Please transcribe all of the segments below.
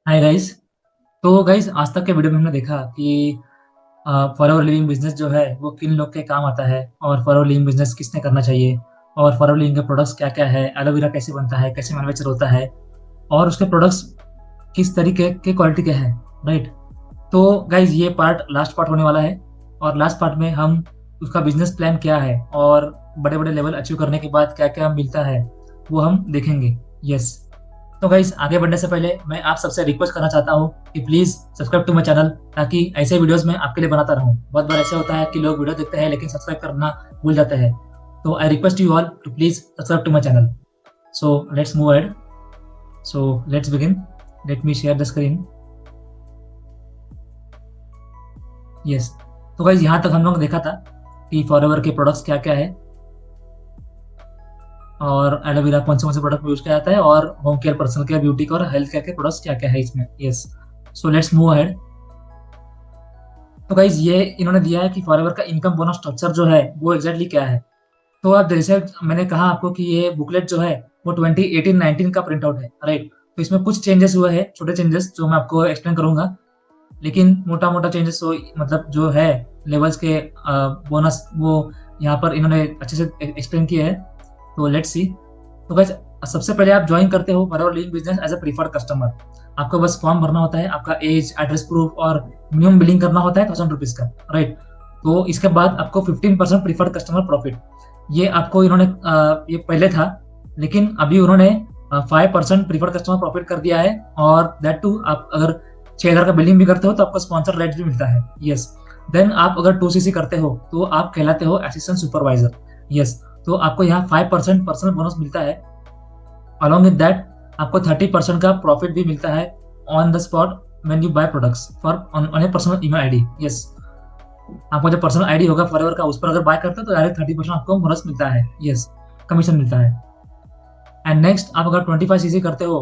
Hi guys. तो guys, आज तक के वीडियो में हमने देखा कि फॉरएवर लिविंग बिजनेस जो है वो किन लोग के काम आता है और फॉरएवर लिविंग बिजनेस किसने करना चाहिए और फॉरएवर लिविंग के प्रोडक्ट्स क्या क्या है, एलोवेरा कैसे बनता है, कैसे मैन्युफैक्चर होता है और उसके प्रोडक्ट्स किस तरीके के क्वालिटी के हैं, राइट। तो गाइस, ये पार्ट लास्ट पार्ट होने वाला है और लास्ट पार्ट में हम उसका बिजनेस प्लान क्या है और बड़े बड़े लेवल अचीव करने के बाद क्या क्या मिलता है वो हम देखेंगे। यस। तो गाइस, आगे बढ़ने से पहले मैं आप सबसे रिक्वेस्ट करना चाहता हूँ कि please subscribe to my channel, ताकि ऐसे वीडियोस मैं आपके लिए बनाता रहूँ। बहुत बार ऐसा होता है कि लोग वीडियो देखते हैं लेकिन सब्सक्राइब करना भूल जाते हैं। तो I request you all to please subscribe to my channel. So let's move ahead. So let's begin. Let me share the screen. Yes. तो गाइस, यहाँ तक हम लोग ने देखा था कि फॉरएवर के प्रोडक्ट्स क्या क्या है और एलोवेरा कौन से प्रोडक्ट में यूज किया जाता है और home care, personal care, beauty और हेल्थ केयर के प्रोडक्ट्स क्या क्या है इसमें। Yes. So let's move ahead. तो गाइज, ये इन्होंने दिया है कि फॉरएवर का इनकम बोनस स्ट्रक्चर जो है वो एग्जैक्टली क्या है। तो आप जैसे मैंने कहा आपको कि ये बुकलेट जो है वो 2018-19 का प्रिंट आउट है, राइट। तो इसमें कुछ चेंजेस हुए हैं, छोटे चेंजेस जो मैं आपको एक्सप्लेन करूंगा। लेकिन मोटा मोटा चेंजेस तो मतलब जो है लेवल्स के बोनस वो यहाँ पर इन्होंने अच्छे से एक्सप्लेन किए हैं। तो लेट्स सी। तो गाइस, सबसे पहले आप ज्वाइन करते हो Forever Living business as a preferred customer. आपको बस फॉर्म भरना होता है, आपका एज, एड्रेस प्रूफ और मिनिमम बिलिंग करना होता है 1000 रुपीज का, राइट। तो इसके बाद आपको 15% प्रीफर्ड कस्टमर प्रॉफिट, ये आपको इन्होंने ये पहले था लेकिन अभी उन्होंने 5% प्रीफर्ड कस्टमर प्रॉफिट कर दिया है। और दैट टू आप अगर 6000 का बिलिंग भी करते हो तो आपको स्पॉन्सर रेट भी मिलता है। यस। देन आप अगर 2cc करते हो तो आप कहलाते हो असिस्टेंट सुपरवाइजर। यस। तो आपको यहाँ 5% पर्सनल बोनस मिलता है। अलॉन्ग विद दैट आपको 30% का प्रॉफिट भी मिलता है on the spot when you buy products for on a personal email ID. Yes. आपको जो पर्सनल आईडी होगा फॉरएवर का उस पर अगर बाय करते हो तो डायरेक्ट 30% आपको बोनस मिलता है। यस। कमीशन मिलता है। एंड नेक्स्ट, आप अगर 25cc करते हो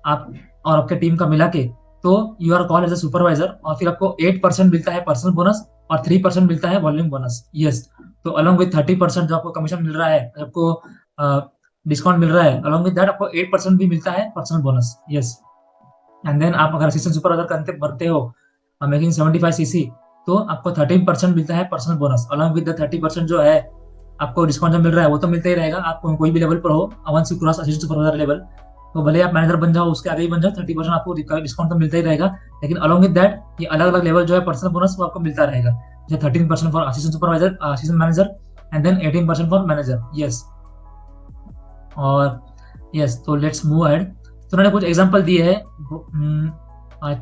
आप और आपके टीम का मिला के, तो you are call as a supervisor और फिर आपको 8% मिलता है पर्सनल बोनस और 3% मिलता है वॉल्यूम बोनस। यस। तो अलॉन्ग विद 30% जो आपको कमीशन मिल रहा है, आपको डिस्काउंट मिल रहा है, अलॉन्ग विद दैट आपको 8% भी मिलता है personal bonus. Yes. And then आप अगर असिस्टेंट सुपरवाइजर करते भरते हो मेकिंग 75cc, तो आपको 13% मिलता है personal bonus along with the 30% जो है आपको डिस्काउंट जो मिल रहा है वो तो मिलता ही रहेगा। आप कोई भी लेवल पर हो, once you cross assistant supervisor level, तो भले आप मैनेजर बन जाओ, उसके आगे ही बन जाओ, 30% आपको डिस्काउंट तो मिलता ही रहेगा। लेकिन अलॉन्ग विद दैट ये अलग अलग लेवल जो है पर्सनल बोनस वो आपको मिलता रहेगा। जैसे 13% for assistant supervisor, assistant manager, and then 18% for manager. Yes. और यस, तो लेट्स मूव अहेड। तो उन्होंने कुछ एग्जांपल दिए हैं।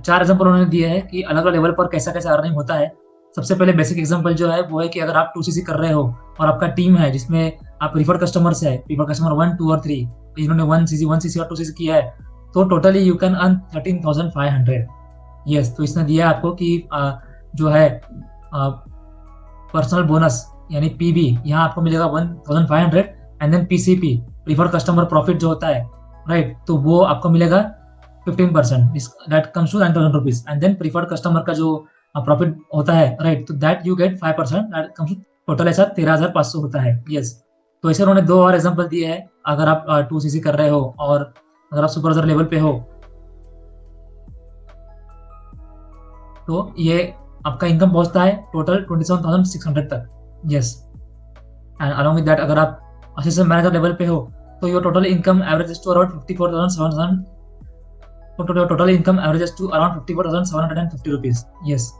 4 एग्जांपल उन्होंने दिए हैं कि अलग अलग लेवल पर कैसा कैसा अर्निंग होता है। सबसे पहले बेसिक एग्जांपल जो है वो है कि अगर आप 2cc कर रहे हो और आपका टीम है जिसमें आप प्रीफर्ड कस्टमर्स है, प्रीफर्ड कस्टमर 1, 2 और 3, इन्होंने 1cc और 2cc किया है, तो totally you can earn 13,500। Yes. तो इसने दिया आपको कि जो है पर्सनल बोनस यानी पीबी यहाँ आपको मिलेगा 1500। And then PCP, preferred customer profit जो होता है, राइट, तो वो आपको मिलेगा 15%, that comes to 9,000 rupees. And then preferred customer का जो प्रॉफिट होता है, राइट, तो that you get 5%, that comes to total ऐसा 13,500 होता है। यस। तो ऐसे उन्होंने दो और एग्जांपल दिए हैं। अगर आप 2cc कर रहे हो और अगर आप सुपरवाइजर लेवल पे हो तो ये आपका इनकम पहुंचता है टोटल 27,600 तक। Yes. And along with that अगर आप असिस्टेंट मैनेजर लेवल पे हो तो your total income average to around 54,700। तो total income average to around 54,750 rupees. Yes.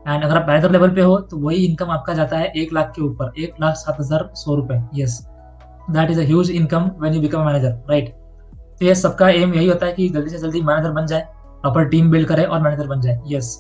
And अगर आप मैनेजर लेवल पे हो तो वही इनकम आपका जाता है 1 लाख के ऊपर, 1,07,100 रुपए। Yes. That is a huge income when you become manager, right. तो ये सबका एम यही होता है कि जल्दी से जल्दी मैनेजर बन जाए, प्रॉपर टीम बिल्ड करे और मैनेजर बन जाए। यस।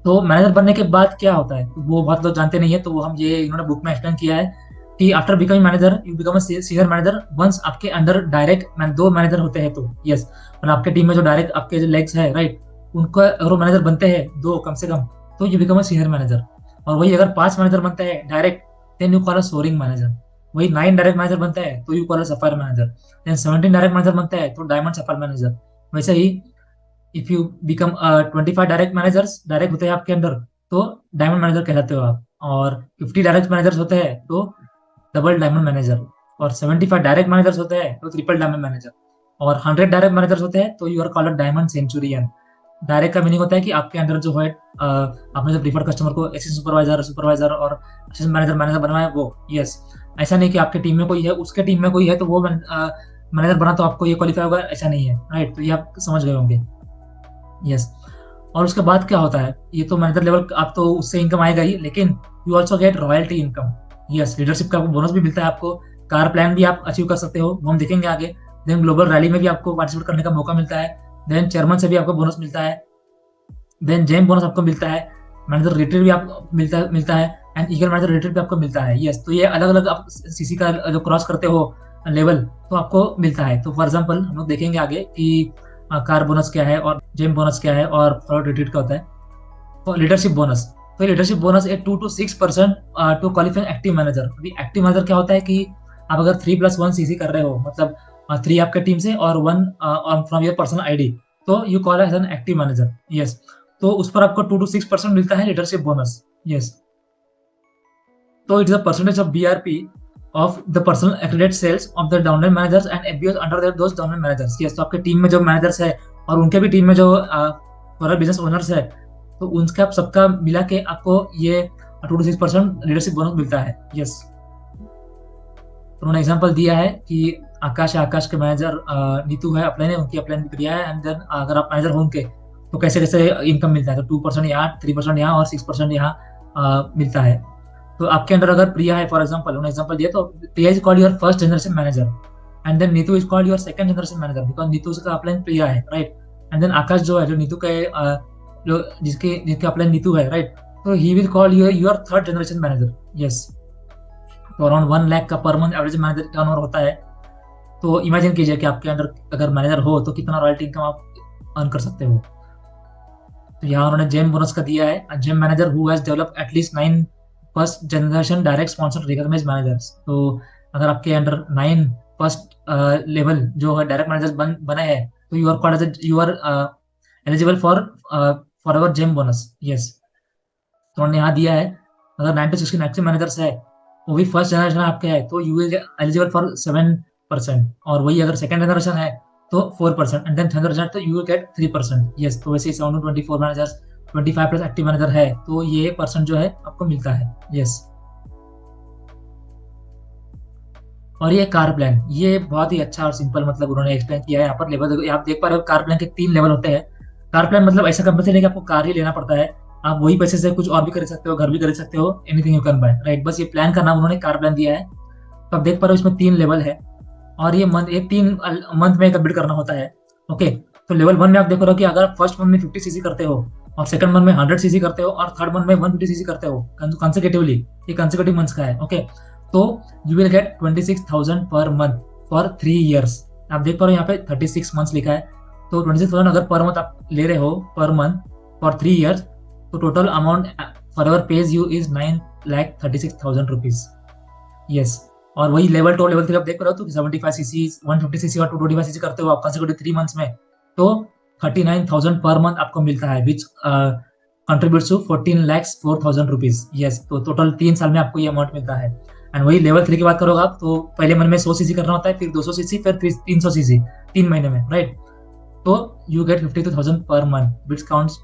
तो मैनेजर बनने के बाद क्या होता है तो वो बहुत लोग जानते नहीं है, तो वो हम ये इन्होंने बुक में एक्सप्लेन किया है कि after becoming manager you become senior manager once आपके अंडर डायरेक्ट दो मैनेजर होते हैं तो। यस। और आपके टीम में जो डायरेक्ट आपके जो लेग्स है, राइट, उनको अगर वो मैनेजर बनते हैं दो कम से कम, तो you become a senior manager. और वही अगर 5 मैनेजर बनते हैं direct, then you call a soaring manager. वही 9 डायरेक्ट मैनेजर बनते हैं तो you call a sapphire manager. Then 17 direct manager बनते हैं तो डायमंड सफायर मैनेजर। वैसे ही if you become 25 direct managers direct होते हैं आपके अंदर, तो डायमंड मैनेजर कहलाते हो आप। और 50 डायरेक्ट मैनेजर्स होते हैं तो डबल डायमंड मैनेजर। और 75 डायरेक्ट मैनेजर्स होते हैं तो ट्रिपल डायमंड मैनेजर। और 100 डायरेक्ट मैनेजर्स होते हैं तो you are called diamond centurion. Direct का मीनिंग होता है कि आपके अंडर जो है आपने जो प्रीफर्ड कस्टमर को असिस्टेंट सुपरवाइजर सुपरवाइजर और असिस्टेंट मैनेजर मैनेजर बनवाया वो। यस, ऐसा नहीं कि आपके टीम में कोई है उसके टीम में कोई है तो वो मैनेजर बना तो आपको ये क्वालिफाई होगा, ऐसा नहीं है, राइट। तो ये आप समझ गए होंगे। यस, और उसके बाद क्या होता है, ये तो मैनेजर लेवल आप तो उससे इनकम आएगा ही, लेकिन you also get royalty income. Yes, leadership का बोनस भी मिलता है आपको, कार प्लान भी आप अचीव कर सकते हो, वो हम देखेंगे आगे। देन ग्लोबल रैली में भी आपको पार्टिसिपेट करने का मौका मिलता है। देन चेयरमैन से भी आपको बोनस मिलता है। देन जेम बोनस आपको मिलता है। मैनेजर रिट्रीट भी आप मिलता है एंड ईगल मैनेजर रिट्रीट भी आपको मिलता है। यस, तो ये अलग अलग आप सीसी का जो क्रॉस करते हो लेवल तो आपको मिलता है। तो फॉर एग्जाम्पल हम लोग देखेंगे आगे कि कार बोनस क्या है और जेम बोनस क्या है और फॉरवर्ड रिट्रीट का होता है। तो लीडरशिप बोनस, तो लीडरशिप बोनस है 2 to 6% to qualify active manager. अभी एक्टिव मैनेजर क्या होता है कि आप अगर 3+1 सीसी कर रहे हो, मतलब 3 आपके टीम से और 1 फ्रॉम योर पर्सनल आईडी, तो you call as an active manager. Yes, तो उस पर आपको 2 to 6% मिलता है लीडरशिप बोनस। यस, तो it is a percentage of BRP of the personal accredit sales of the downline managers and FBOs under those downline managers. Yes, तो आपके team में जो मैनेजर्स है और उनके भी टीम में जो बिजनेस ओनर्स है, तो उनका सबका मिला के आपको ये 2 to 6% लीडरशिप बोनस मिलता है। यस, तो उन्होंने एग्जांपल दिया है कि आकाश के मैनेजर नीतू है, अपने ने उनकी अपलाइन प्रिया है, एंड देन अगर आप मैनेजर हो उनके तो कैसे कैसे इनकम मिलता है। तो 2% यहाँ, 3% यहाँ और 6% यहाँ मिलता है। तो आपके अंदर अगर प्रिया है फॉर एग्जांपल, उन्होंने एग्जांपल दिया, तो Priya is called your first generation manager and then Neetu is called your second generation manager because Neetu का अपलाइन प्रिया है, राइट। एंड देन आकाश जो है, जो नीतू के जो जिसके अपलाइन नीतू है, राइट, तो he will call your third generation manager. Yes, तो अराउंड 1 लाख का per month average manager turnover होता है। तो इमेजिन कीजिए कि आपके अंदर अगर मैनेजर हो तो कितना रॉयल्टी इनकम आप अर्न कर सकते हो। तो यहाँ उन्होंने जेम बोनस का दिया है, gem manager who has developed at least 9 first generation direct sponsored recognise managers. तो अगर आपके अंडर 9 फर्स्ट लेवल जो है डायरेक्ट मैनेजर्स बने हैं, तो you are called as you are eligible for our gem bonus. Yes, तो उन्होंने यहाँ दिया है अगर 9 to 16 एक्टिव मैनेजर्स है, वो भी फर्स्ट जनरेशन आपके है, तो यू विल एलिजिबल फॉर 7%, और वही अगर सेकंड जनरेशन है तो 4%, एंड देन थर्ड जनरेशन तो यू विल गेट 3%। यस, तो वैसे 7 to 24 managers 25 plus active manager है तो ये परसेंट जो है आपको मिलता है। यस, और ये कार प्लान, ये बहुत ही अच्छा और सिंपल मतलब उन्होंने एक्सप्लेन किया है यहाँ पर। लेवल आप देख पा रहे हो, कार प्लान के 3 लेवल होते हैं। कार प्लान मतलब ऐसा कंपनी नहीं कि आपको कार ही लेना पड़ता है, आप वही पैसे से कुछ और भी खरीद सकते हो, घर भी खरीद सकते हो, anything you can buy, right. बस ये प्लान का नाम उन्होंने कार प्लान दिया है। तो आप देख पा रहे हो इसमें 3 लेवल है और ये एक 3 मंथ में कंप्लीट करना होता है। ओके, तो लेवल 1 में आप देख रहे हो कि अगर फर्स्ट मंथ में 50 सीसी करते हो और सेकंड मंथ में 100 सीसी करते हो और थर्ड मंथ में 150 सीसी करते हो कंसेक्यूटिवली, ये कंसेक्यूटिव मंथ्स का है। ओके, तो you will get 26,000 per month for 3 years। आप देख पा रहे हो यहाँ पे 36 मंथ्स लिखा है, तो 26,000 अगर पर मंथ आप ले रहे हो पर मंथ फॉर 3 years, तो total amount for ever page you is 9,36,000 rupees. Yes, और वही लेवल 2 लेवल 3 आप देख रहे हो तो 75 सीसी 150 सीसी और 225 सीसी करते हो आप कंसेक्यूटिव 3 मंथ्स में, तो 39,000 पर मंथ आपको मिलता है, विच कंट्रीब्यूट्स टू 14,04,000 रुपीज। यस, तो टोटल 3 साल में आपको ये अमाउंट मिलता है। एंड वही लेवल 3 की बात करोगे आप तो पहले मन में 100 सीसी करना होता है, फिर 200 सीसी, फिर 300 सीसी 3 महीने में, राइट। तो यू गेट 52,000 पर month which counts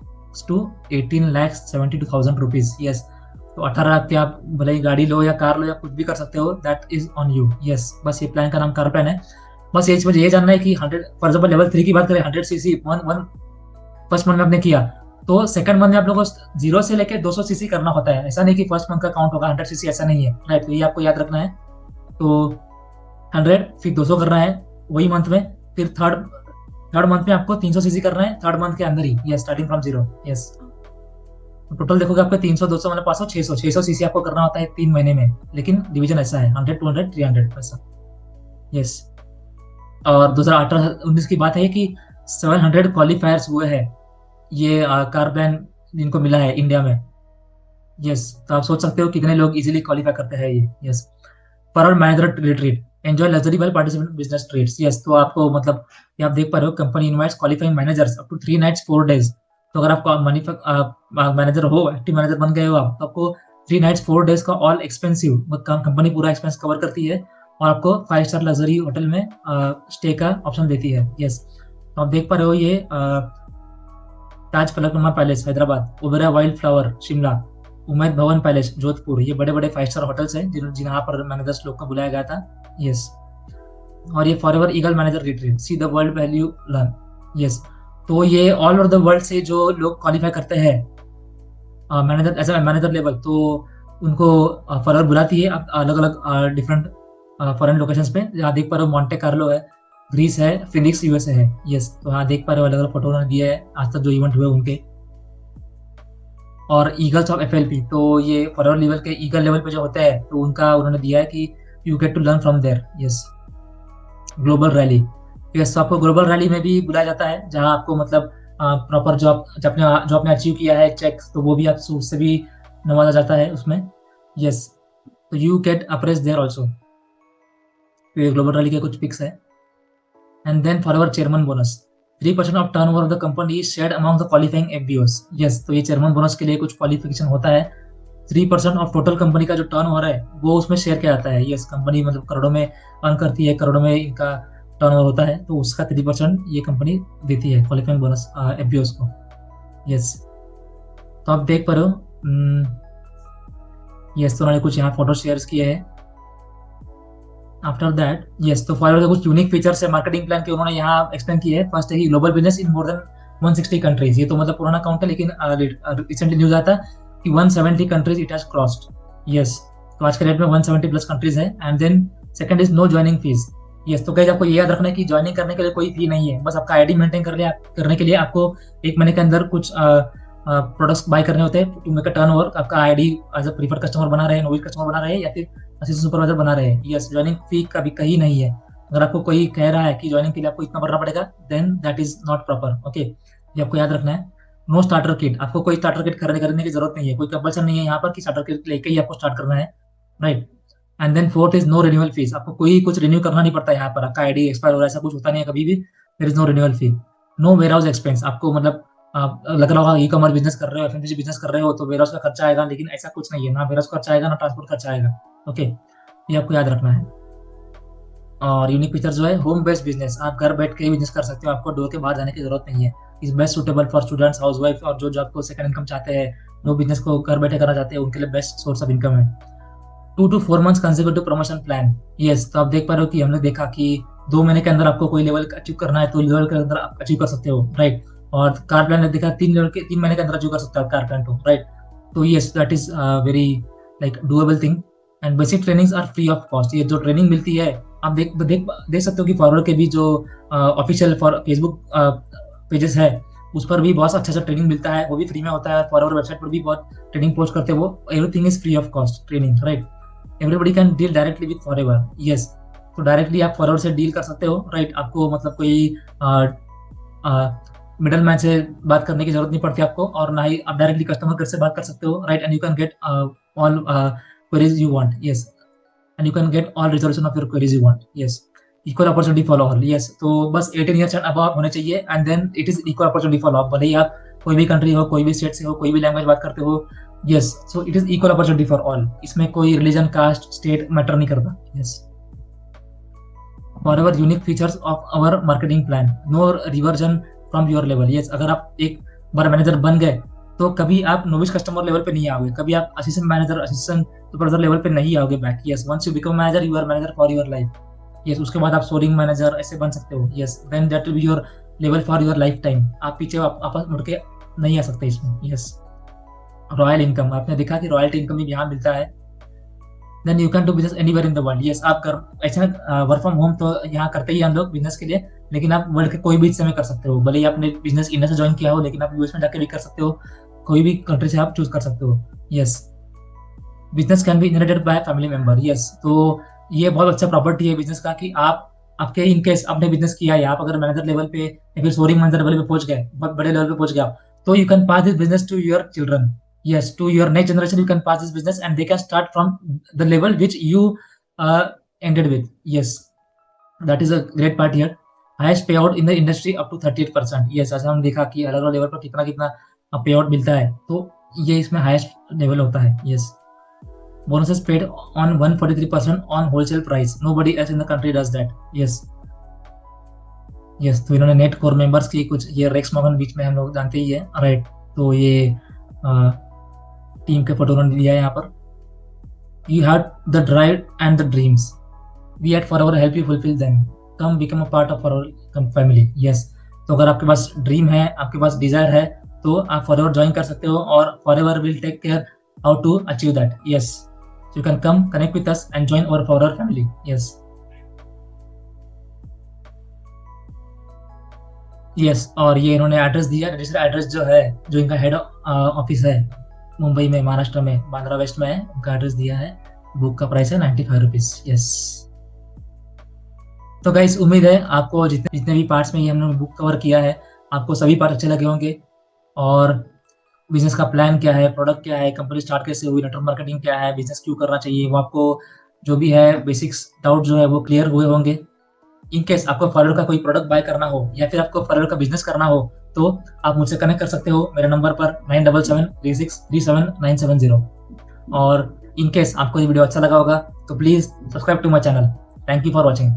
to 18,72,000 rupees. Yes, तो 18 लाख के आप भले ही गाड़ी लो या कार लो या कुछ भी कर सकते हो, that is on you. Yes, बस ये प्लान का नाम कार प्लान है। बस ये मुझे ये जानना है कि 100 फॉर एग्जाम्पल लेवल 3 की बात करें, 100 सीसी वन फर्स्ट मंथ में आपने किया, तो सेकंड मंथ में आप लोगों को 0 से लेकर 200 सीसी करना होता है। ऐसा नहीं कि फर्स्ट मंथ का काउंट होगा 100 सीसी, ऐसा नहीं है, राइट। तो ये आपको याद रखना है। तो 100 फिर 200 करना है वही मंथ में, फिर थर्ड मंथ में आपको 300 सीसी करना है थर्ड मंथ के अंदर ही, yes, starting from 0। Yes, total देखोगे आपको 300 200 मतलब 500 600 सीसी आपको करना होता है 3 महीने में, लेकिन डिवीजन ऐसा है 100 200 300 ऐसा। यस, और 2018-19 की बात है कि 700 क्वालिफायर्स हुए हैं ये कार प्लान जिनको मिला है इंडिया में। यस, तो आप सोच सकते हो कितने लोग इजीली क्वालिफाई करते हैं ये। यस, पर manager retreat enjoy luxury well participate business trades. Yes, तो आपको मतलब ये आप देख पा रहे हो, company invites qualifying managers up to 3 nights 4 days। तो अगर आपको मैनेजर हो, एक्टिव मैनेजर बन गए हो आप, तो आपको 3 nights 4 days का ऑल एक्सपेंसिव कंपनी पूरा एक्सपेंस कवर करती है और आपको 5 स्टार लग्जरी होटल में स्टे का ऑप्शन देती है। यस, तो आप देख पा रहे हो ये Taj Falaknuma palace Hyderabad, Oberoi wild flower Shimla, Umaid Bhawan palace Jodhpur, ये बड़े बड़े 5 स्टार होटल्स हैं जहाँ पर मैनेजर्स लोग को बुलाया गया था। यस, और ये forever eagle manager retreat, see the world value learn. Yes, तो ये ऑल ओवर द वर्ल्ड से जो लोग क्वालिफाई करते हैं manager as a manager level, तो उनको फॉरएवर बुलाती है अलग अलग डिफरेंट फॉरेन लोकेशंस पे। यहाँ देख पा रहे हो मॉन्टे कार्लो है, ग्रीस है, फिनिक्स यूएसए है। यस, तो यहाँ देख पा रहे हो अलग अलग फोटो उन्होंने दिए है आज तक जो इवेंट हुए उनके। और ईगल्स ऑफ एफएलपी, तो ये फॉरएवर लेवल के ईगल लेवल पे जो होते हैं तो उनका उन्होंने दिया है कि you get to learn from there. Yes, global rally, yes, तो आपको ग्लोबल रैली में भी बुलाया जाता है जहाँ आपको मतलब प्रॉपर जॉब जो आपने अचीव किया है चेक, तो वो भी आप उससे भी नवाजा जाता है उसमें। यस, तो you get appraise there also. तो ये ग्लोबल रैली के कुछ पिक्स है। And then forever chairman bonus, 3% of turnover of the company is shared among the qualifying FBOs. Yes, तो ये चेयरमैन बोनस के लिए कुछ क्वालिफिकेशन होता है। 3% ऑफ टोटल कंपनी का जो टर्नओवर है वो उसमें शेयर किया जाता है। यस, कंपनी मतलब करोड़ों में अर्न करती है, करोड़ों में इनका टर्नओवर होता है, तो उसका 3% ये कंपनी देती है क्वालिफाइंग बोनस एफबीओस को। यस, तो आप देख पा रहे हो। यस, तो उन्होंने कुछ यहाँ फोटो शेयर किए हैं। आफ्टर दैट यस, तो फॉरएवर के कुछ यूनिक फीचर्स है मार्केटिंग प्लान के उन्होंने यहाँ एक्सप्लेन किए हैं। फर्स्ट है कि global business in more than 160 countries, ये तो मतलब पुराना काउंट है लेकिन रिसेंटली न्यूज आता कि 170 countries it has crossed. Yes, तो आज के डेट में 170 प्लस कंट्रीज है। And then second is no joining fees. Yes, तो गाइस आपको ये याद रखना है कि ज्वाइनिंग करने के लिए कोई फी नहीं है, बस आपका आईडी मेंटेन करने के लिए आपको 1 महीने के अंदर कुछ प्रोडक्ट्स बाय करने होते हैं टू मेक अ टर्नओवर। आपका ID as a preferred customer बना रहे, नोविस कस्टमर बना रहे, या फिर असिस्टेंट सुपरवाइजर बना रहे। यस, ज्वाइनिंग फी कभी कहीं नहीं है। अगर आपको कोई कह रहा है कि ज्वाइनिंग के लिए आपको इतना भरना पड़ेगा, then that is not proper. Okay, ये आपको याद रखना है। नो स्टार्टर किट, आपको कोई स्टार्टर किट करने की जरूरत नहीं है, कोई कंपल्सन नहीं है यहाँ पर कि स्टार्टर किट लेके ही आपको स्टार्ट करना है। Right, and then fourth is no renewal fees, आपको कोई कुछ रिन्यू करना नहीं पड़ता यहाँ पर। आपका आईडी एक्सपायर हो रहा है ऐसा कुछ होता नहीं है कभी भी, there is no renewal fee. No warehouse expense, आपको मतलब आप लग रहा होगा ई कॉमर्स बिजनेस कर रहे हो, एफएमसीजी बिजनेस कर रहे हो तो वेयर हाउस का खर्चा आएगा, लेकिन ऐसा कुछ नहीं है, ना वेयर हाउस खर्चा आएगा ना ट्रांसपोर्ट खर्चा आएगा। ओके, ये आपको याद रखना है। और यूनिक फीचर जो है होम बेस्ड बिजनेस, आप घर बैठ के ही बिजनेस कर सकते हो, आपको डोर के बाहर जाने की जरूरत नहीं है। Is best suitable for students, housewife और जो जॉब को सेकंड इनकम चाहते हैं, जो बिजनेस को घर बैठे करना चाहते हैं, उनके लिए बेस्ट सोर्स ऑफ इनकम है। 2 to 4 months consecutive promotion plan. Yes, तो आप देख पा रहे हो कि हमने देखा कि 2 महीने के अंदर आपको कोई लेवल अचीव करना है तो लेवल के अंदर आप अचीव कर सकते हो। राइट, और कार प्लान ने देखा 3 महीने के अंदर अचीव कर सकते हो कार प्लान को। राइट, तो yes, that is very like doable thing. And basic trainings are free of cost, ये जो ट्रेनिंग मिलती है आप देख सकते हो कि फॉरवर्ड के भी जो ऑफिशियल फेसबुक पेजेस है उस पर भी बहुत अच्छा ट्रेनिंग मिलता है, वो भी फ्री में होता है। फॉरवर्ड वेबसाइट पर भी बहुत ट्रेनिंग पोस्ट करते हैं वो, everything is free of cost training. Right, everybody can deal directly with forever. Yes, तो डायरेक्टली आप फॉरएवर से डील कर सकते हो। राइट, आपको मतलब कोई मिडल मैन से बात करने की जरूरत नहीं पड़ती आपको, और ना ही आप डायरेक्टली कस्टमर केयर से बात कर सकते हो। Right, and you can get all queries you want. Yes, and you can get all resolution of your queries you want. Yes, equal opportunity for all. Yes, तो बस 18 ईयर्स एंड अबव होने चाहिए, and then it is equal opportunity for all, भले ही आप कोई भी country हो, कोई भी स्टेट से हो, कोई भी लैंग्वेज बात करते हो। Yes, so it is equal opportunity for all, इसमें कोई रिलीजन, कास्ट, स्टेट मैटर नहीं करता। Yes, forever unique features of our marketing plan, no reversion from your level. Yes, अगर आप एक बार मैनेजर बन गए तो कभी आप नोविस कस्टमर लेवल पे नहीं आओगे, कभी आप assistant manager, assistant supervisor level पे नहीं आओगे back. Yes, once you become manager you are manager for your life. Yes, उसके बाद आप सोरिंग मैनेजर ऐसे बन सकते हो। Yes, then that will be your level for your life time, आप पीछे वापस मुड़ के नहीं आ सकते इसमें। यस, रॉयल इनकम, आपने देखा कि रॉयल्टी इनकम भी यहाँ मिलता है। Then you can do business anywhere in the world. Yes, आप ऐसा वर्क फ्रॉम होम तो यहाँ करते ही हम लोग बिजनेस के लिए, लेकिन आप वर्ल्ड के कोई भी हिस्से में कर सकते हो। भले ही आपने बिजनेस इंडिया से ज्वाइन किया हो, लेकिन आप यूएस में जाके भी कर सकते हो, कोई भी कंट्री से आप चूज कर सकते हो। Yes, business can be inherited by family member. Yes, तो ये बहुत अच्छा प्रॉपर्टी है बिजनेस का कि आप आपके इनकेस आपने बिजनेस किया है, आप अगर मैनेजर लेवल पे या फिर सोरिंग मैनेजर लेवल पे पहुंच गए, बहुत बड़े लेवल पे पहुंच गया, तो you can pass this business to your children. Yes, to your next generation you can pass this business and they can start from the level which you ended with. Yes, that is a great part here. Highest payout in the industry up to 38%. Yes, ऐसा हम देखा कि अलग अलग level पर कितना कितना payout मिलता है, तो ये इसमें हाईएस्ट लेवल होता है। Yes, bonuses paid on 143% on wholesale price. Nobody else in the country does that. Yes. तो इन्होंने नेट कोर मेंबर्स की कुछ, ये रेक्स मॉर्गन बीच में हम लोग जानते ही है, राइट। तो ये टीम के फोटो उन्होंने दिया है यहाँ पर। You had the drive and the dreams. We at Forever help you fulfill them. Come become a part of our family. Yes. तो अगर आपके पास ड्रीम है, आपके पास डिजायर है, तो आप फॉरएवर ज्वाइन कर सकते हो और forever will take care how to achieve that. Yes, so you can come connect with us and join our forever family. Yes, और ये इन्होंने एड्रेस दिया, रजिस्टर एड्रेस जो है, जो इनका हेड ऑफिस है मुंबई में, महाराष्ट्र में, बांद्रा वेस्ट में है, उनका एड्रेस दिया है। बुक का प्राइस है 95 रुपीज। यस, तो गाइस उम्मीद है आपको जितने भी पार्ट्स में ये हमने बुक कवर किया है, आपको सभी पार्ट अच्छे लगे होंगे। और बिजनेस का प्लान क्या है, प्रोडक्ट क्या है, कंपनी स्टार्ट कैसे हुई, नेटवर्क मार्केटिंग क्या है, बिजनेस क्यों करना चाहिए, वो आपको जो भी है बेसिक्स डाउट जो है वो क्लियर हुए होंगे। इन केस आपको फॉरएवर का कोई प्रोडक्ट बाय करना हो या फिर आपको फॉरएवर का बिजनेस करना हो, तो आप मुझसे कनेक्ट कर सकते हो मेरे नंबर पर 9773637970। और इन केस आपको ये वीडियो अच्छा लगा होगा तो please subscribe to my channel. Thank you for watching.